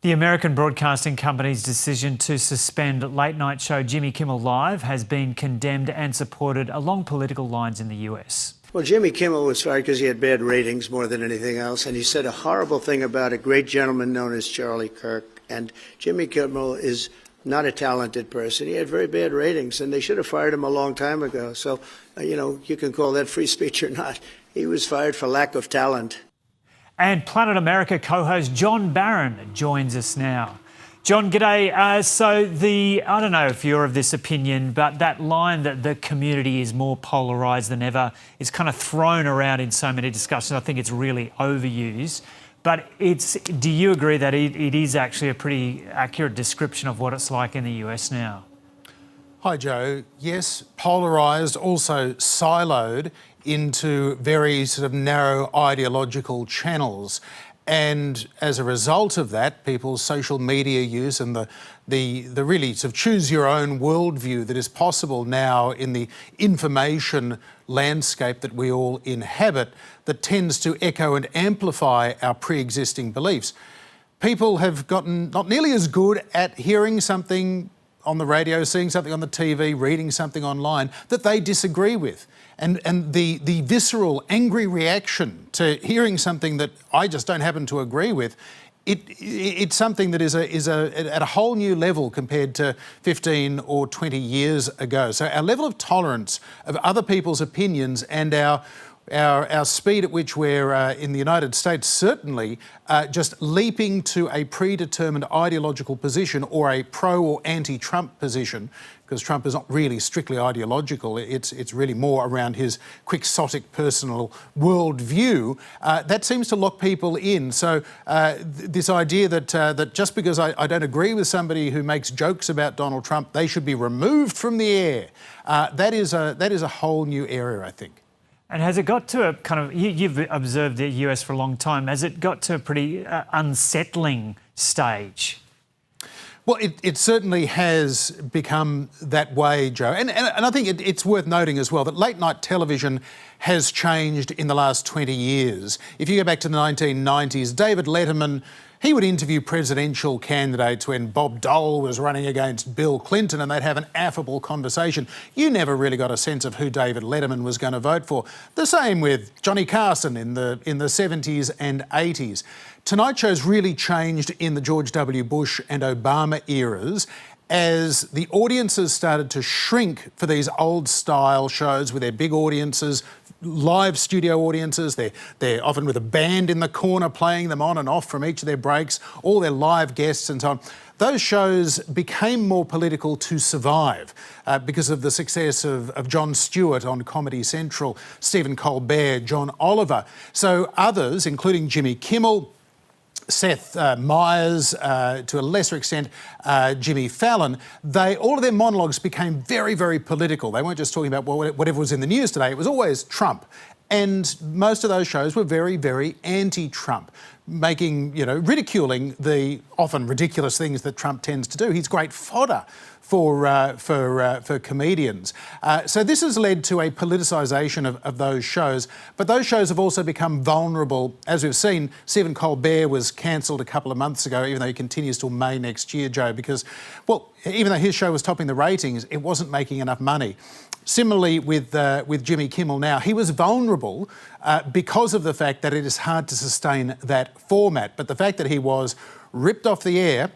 The American broadcasting company's decision to suspend late-night show Jimmy Kimmel Live has been condemned and supported along political lines in the US. Well, Jimmy Kimmel was fired because he had bad ratings more than anything else, and he said a horrible thing about a great gentleman known as Charlie Kirk. And Jimmy Kimmel is not a talented person. He had very bad ratings, and they should have fired him a long time ago. So, you can call that free speech or not. He was fired for lack of talent. And Planet America co-host John Barron joins us now. John, g'day. I don't know if you're of this opinion, but that line that the community is more polarised than ever is kind of thrown around in so many discussions. I think it's really overused. But do you agree that it is actually a pretty accurate description of what it's like in the US now? Hi, Joe. Yes, polarised, also siloed into very sort of narrow ideological channels. And as a result of that, people's social media use and the really sort of choose your own worldview that is possible now in the information landscape that we all inhabit, that tends to echo and amplify our pre-existing beliefs. People have gotten not nearly as good at hearing something on the radio, seeing something on the TV, reading something online that they disagree with. And the visceral, angry reaction to hearing something that I just don't happen to agree with, it's something that is at a whole new level compared to 15 or 20 years ago. So our level of tolerance of other people's opinions and our speed at which we're, in the United States, certainly just leaping to a predetermined ideological position or a pro or anti-Trump position, because Trump is not really strictly ideological, it's really more around his quixotic personal worldview, that seems to lock people in. So this idea that just because I don't agree with somebody who makes jokes about Donald Trump, they should be removed from the air, that is a whole new area, I think. And has it got to a kind of, you've observed the US for a long time, has it got to a pretty unsettling stage? Well, it certainly has become that way, Joe. And I think it's worth noting as well that late night television has changed in the last 20 years. If you go back to the 1990s, David Letterman, he would interview presidential candidates when Bob Dole was running against Bill Clinton, and they'd have an affable conversation. You never really got a sense of who David Letterman was going to vote for. The same with Johnny Carson in the 70s and 80s. Tonight Show's really changed in the George W. Bush and Obama eras as the audiences started to shrink for these old-style shows with their big audiences, live studio audiences. They're often with a band in the corner playing them on and off from each of their breaks, all their live guests and so on. Those shows became more political to survive because of the success of Jon Stewart on Comedy Central, Stephen Colbert, John Oliver. So others, including Jimmy Kimmel, Seth Meyers, to a lesser extent, Jimmy Fallon, all of their monologues became very, very political. They weren't just talking about whatever was in the news today. It was always Trump. And most of those shows were very, very anti-Trump, ridiculing the often ridiculous things that Trump tends to do. He's great fodder for comedians. So this has led to a politicisation of those shows, but those shows have also become vulnerable. As we've seen, Stephen Colbert was cancelled a couple of months ago, even though he continues till May next year, Joe, because, well, even though his show was topping the ratings, it wasn't making enough money. Similarly with Jimmy Kimmel now, he was vulnerable because of the fact that it is hard to sustain that format. But the fact that he was ripped off the air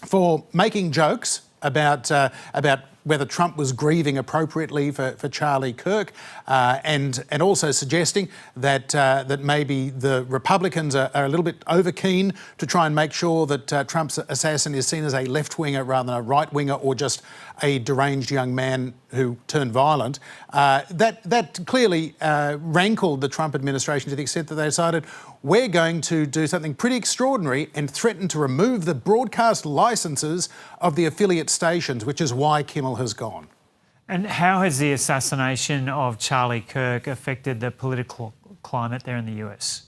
for making jokes about whether Trump was grieving appropriately for Charlie Kirk, and also suggesting that maybe the Republicans are a little bit overkeen to try and make sure that Trump's assassin is seen as a left-winger rather than a right-winger or just a deranged young man who turned violent. That clearly rankled the Trump administration to the extent that they decided we're going to do something pretty extraordinary and threaten to remove the broadcast licences of the affiliate stations, which is why Kimmel has gone. And how has the assassination of Charlie Kirk affected the political climate there in the US?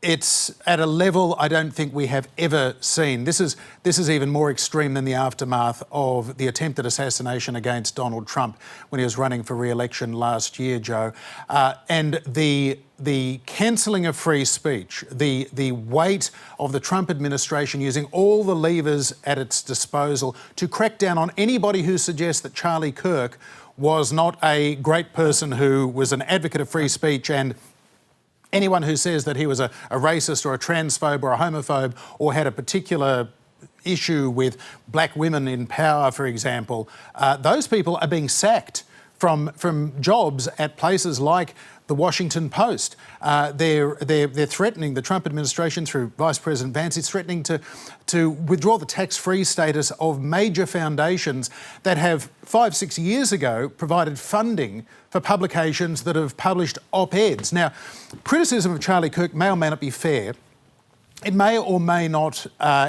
it's at a level I don't think we have ever seen. This is even more extreme than the aftermath of the attempted assassination against Donald Trump when he was running for re-election last year, Joe. And the cancelling of free speech, the weight of the Trump administration using all the levers at its disposal to crack down on anybody who suggests that Charlie Kirk was not a great person who was an advocate of free speech, and anyone who says that he was a racist or a transphobe or a homophobe or had a particular issue with black women in power, for example, those people are being sacked from jobs at places like the Washington Post. They're threatening, the Trump administration through Vice President Vance is threatening to withdraw the tax-free status of major foundations that have 5-6 years ago provided funding for publications that have published op-eds. Now, criticism of Charlie Kirk may or may not be fair. It may or may not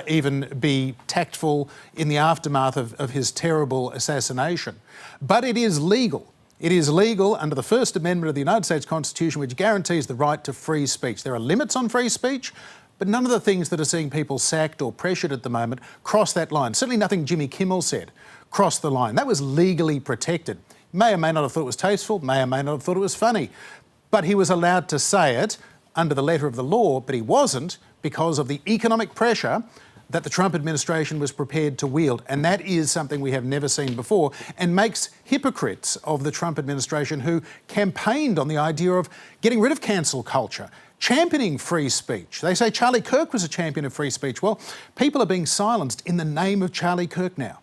even be tactful in the aftermath of his terrible assassination. But it is legal. It is legal under the First Amendment of the United States Constitution, which guarantees the right to free speech. There are limits on free speech, but none of the things that are seeing people sacked or pressured at the moment cross that line. Certainly nothing Jimmy Kimmel said crossed the line. That was legally protected. May or may not have thought it was tasteful, may or may not have thought it was funny, but he was allowed to say it under the letter of the law, but he wasn't because of the economic pressure that the Trump administration was prepared to wield. And that is something we have never seen before and makes hypocrites of the Trump administration who campaigned on the idea of getting rid of cancel culture, championing free speech. They say Charlie Kirk was a champion of free speech. Well, people are being silenced in the name of Charlie Kirk now.